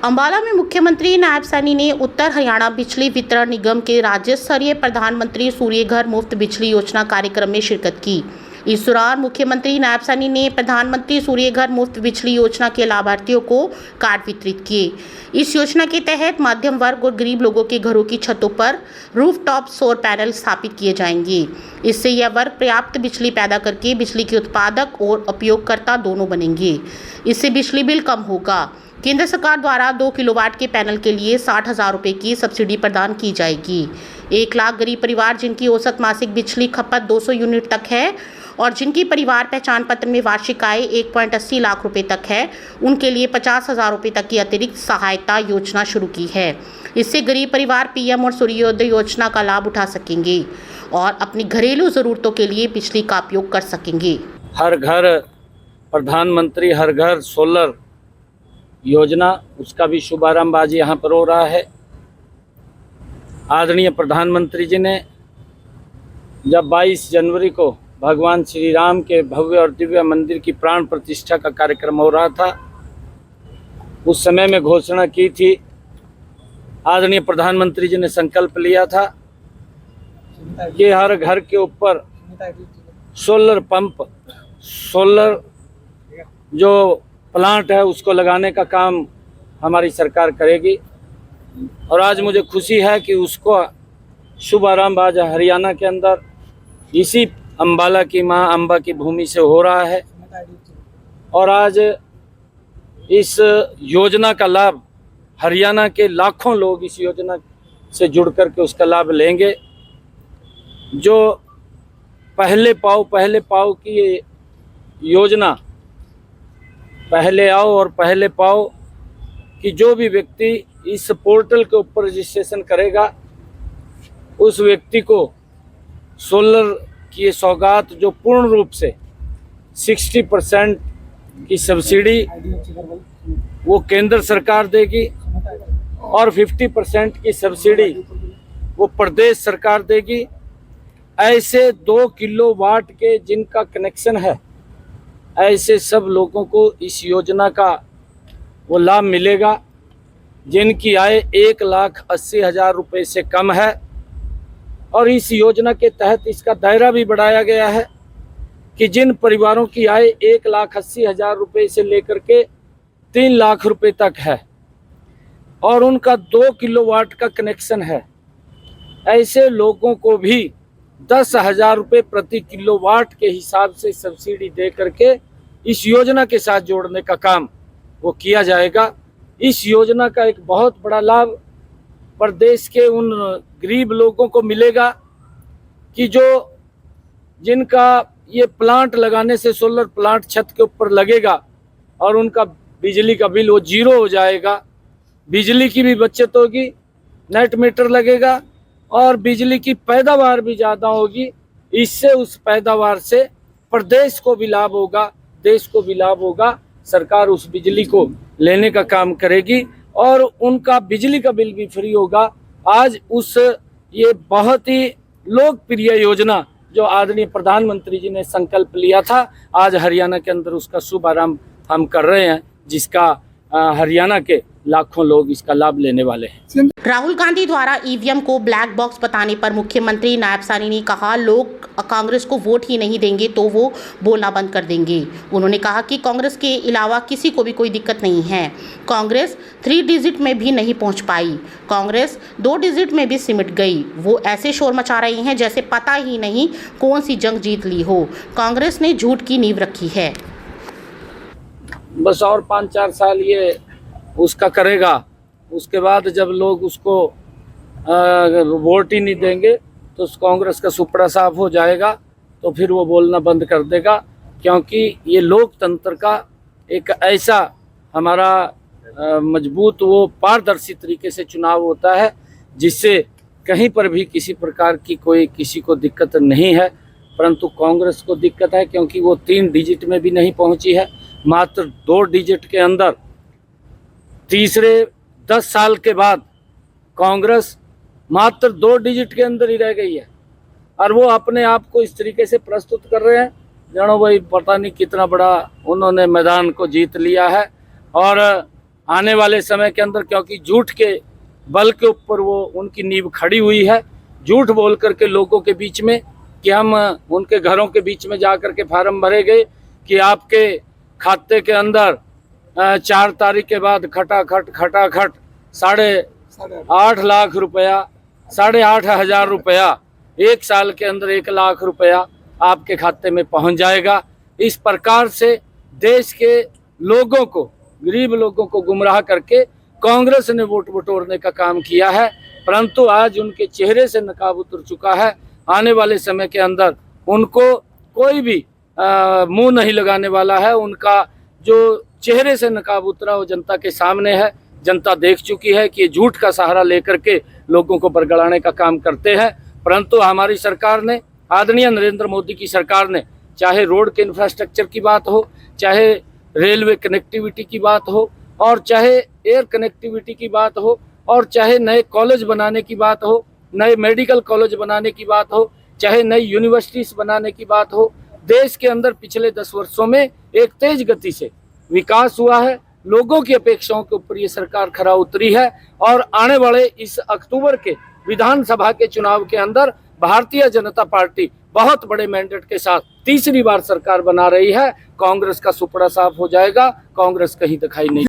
अंबाला में मुख्यमंत्री नायब सैनी ने उत्तर हरियाणा बिजली वितरण निगम के राज्य स्तरीय प्रधानमंत्री सूर्य घर मुफ्त बिजली योजना कार्यक्रम में शिरकत की। इस दौरान मुख्यमंत्री नायब सैनी ने प्रधानमंत्री सूर्य घर मुफ्त बिजली योजना के लाभार्थियों को कार्ड वितरित किए। इस योजना के तहत मध्यम वर्ग और गरीब लोगों के घरों की छतों पर रूफटॉप सौर पैनल स्थापित किए जाएंगे। इससे यह वर्ग पर्याप्त बिजली पैदा करके बिजली के उत्पादक और उपयोगकर्ता दोनों बनेंगे। इससे बिजली बिल कम होगा। केंद्र सरकार द्वारा 2 किलोवाट के पैनल के लिए 60,000 रुपये की सब्सिडी प्रदान की जाएगी। 1 लाख गरीब परिवार जिनकी औसत मासिक बिजली खपत 200 यूनिट तक है और जिनकी परिवार पहचान पत्र में वार्षिक आय 1.80 लाख रुपए तक है, उनके लिए 50,000 रुपये तक की अतिरिक्त सहायता योजना शुरू की है। इससे गरीब परिवार पीएम और सूर्योदय योजना का लाभ उठा सकेंगे और अपनी घरेलू ज़रूरतों के लिए बिजली का उपयोग कर सकेंगे। हर घर प्रधानमंत्री हर घर सोलर योजना, उसका भी शुभारंभ आज यहाँ पर हो रहा है। आदरणीय प्रधानमंत्री जी ने जब 22 जनवरी को भगवान श्री राम के भव्य और दिव्य मंदिर की प्राण प्रतिष्ठा का कार्यक्रम हो रहा था, उस समय में घोषणा की थी। आदरणीय प्रधानमंत्री जी ने संकल्प लिया था कि हर घर के ऊपर सोलर पंप, सोलर जो प्लांट है उसको लगाने का काम हमारी सरकार करेगी। और आज मुझे खुशी है कि उसको शुभारंभ आज हरियाणा के अंदर इसी अंबाला की मां अंबा की भूमि से हो रहा है। और आज इस योजना का लाभ हरियाणा के लाखों लोग इस योजना से जुड़ करके उसका लाभ लेंगे। जो पहले पाओ की ये योजना, पहले आओ और पहले पाओ कि जो भी व्यक्ति इस पोर्टल के ऊपर रजिस्ट्रेशन करेगा उस व्यक्ति को सोलर की ये सौगात जो पूर्ण रूप से 60% की सब्सिडी वो केंद्र सरकार देगी और 50% की सब्सिडी वो प्रदेश सरकार देगी। ऐसे 2 किलोवाट के जिनका कनेक्शन है, ऐसे सब लोगों को इस योजना का वो लाभ मिलेगा जिनकी आय 1,80,000 रुपये से कम है। और इस योजना के तहत इसका दायरा भी बढ़ाया गया है कि जिन परिवारों की आय 1,80,000 रुपये से लेकर के 3 लाख रुपए तक है और उनका 2 किलोवाट का कनेक्शन है, ऐसे लोगों को भी 10,000 रुपये प्रति किलोवाट के हिसाब से सब्सिडी दे करके इस योजना के साथ जोड़ने का काम वो किया जाएगा। इस योजना का एक बहुत बड़ा लाभ प्रदेश के उन गरीब लोगों को मिलेगा कि जो जिनका ये प्लांट लगाने से, सोलर प्लांट छत के ऊपर लगेगा और उनका बिजली का बिल वो 0 हो जाएगा। बिजली की भी बचत होगी, नेट मीटर लगेगा और बिजली की पैदावार भी ज़्यादा होगी। इससे उस पैदावार से प्रदेश को भी लाभ होगा, देश को भी लाभ होगा। सरकार उस बिजली को लेने का काम करेगी और उनका बिजली का बिल भी फ्री होगा। आज उस ये बहुत ही लोकप्रिय योजना जो आदरणीय प्रधानमंत्री जी ने संकल्प लिया था, आज हरियाणा के अंदर उसका शुभारंभ हम कर रहे हैं, जिसका हरियाणा के लाखों लोग इसका लाभ लेने वाले हैं। राहुल गांधी द्वारा ईवीएम को ब्लैक बॉक्स बताने पर मुख्यमंत्री नायब सैनी ने कहा, लोग कांग्रेस को वोट ही नहीं देंगे तो वो बोलना बंद कर देंगे। उन्होंने कहा कि कांग्रेस के अलावा किसी को भी कोई दिक्कत नहीं है। कांग्रेस 3 डिजिट में भी नहीं पहुंच पाई, कांग्रेस 2 डिजिट में भी सिमट गई। वो ऐसे शोर मचा रही हैं जैसे पता ही नहीं कौन सी जंग जीत ली हो। कांग्रेस ने झूठ की नींव रखी है। बस और 5-4 साल ये उसका करेगा, उसके बाद जब लोग उसको वोट ही नहीं देंगे तो कांग्रेस का सुपड़ा साफ हो जाएगा, तो फिर वो बोलना बंद कर देगा। क्योंकि ये लोकतंत्र का एक ऐसा हमारा मजबूत वो पारदर्शी तरीके से चुनाव होता है जिससे कहीं पर भी किसी प्रकार की कोई किसी को दिक्कत नहीं है। परंतु कांग्रेस को दिक्कत है क्योंकि वो 3 डिजिट में भी नहीं पहुंची है। मात्र 2 डिजिट के अंदर तीसरे 10 साल के बाद कांग्रेस मात्र 2 डिजिट के अंदर ही रह गई है और वो अपने आप को इस तरीके से प्रस्तुत कर रहे हैं जानो भाई पता नहीं कितना बड़ा उन्होंने मैदान को जीत लिया है। और आने वाले समय के अंदर, क्योंकि झूठ के बल के ऊपर वो उनकी नींव खड़ी हुई है, झूठ बोल करके लोगों के बीच में कि हम उनके घरों के बीच में जा करके फार्म भरे गए कि आपके खाते के अंदर 4 तारीख के बाद खटाखट 8.5 लाख रुपया, 8,500 रुपया, 1 साल के अंदर 1 लाख रुपया आपके खाते में पहुंच जाएगा। इस प्रकार से देश के लोगों को, गरीब लोगों को गुमराह करके कांग्रेस ने वोट बटोरने का काम किया है, परंतु आज उनके चेहरे से नकाब उतर चुका है। आने वाले समय के अंदर उनको कोई भी मुंह नहीं लगाने वाला है। उनका जो चेहरे से नकाब उतरा वो जनता के सामने है। जनता देख चुकी है कि ये झूठ का सहारा लेकर के लोगों को बरगलाने का काम करते हैं, परंतु हमारी सरकार ने, आदरणीय नरेंद्र मोदी की सरकार ने, चाहे रोड के इंफ्रास्ट्रक्चर की बात हो, चाहे रेलवे कनेक्टिविटी की बात हो, और चाहे एयर कनेक्टिविटी की बात हो, और चाहे नए कॉलेज बनाने की बात हो, नए मेडिकल कॉलेज बनाने की बात हो, चाहे नई यूनिवर्सिटीज बनाने की बात हो, देश के अंदर पिछले 10 वर्षों में एक तेज गति से विकास हुआ है। लोगों की अपेक्षाओं के ऊपर ये सरकार खरा उतरी है और आने वाले इस अक्टूबर के विधानसभा के चुनाव के अंदर भारतीय जनता पार्टी बहुत बड़े मैंडेट के साथ तीसरी बार सरकार बना रही है। कांग्रेस का सुपड़ा साफ हो जाएगा, कांग्रेस कहीं दिखाई नहीं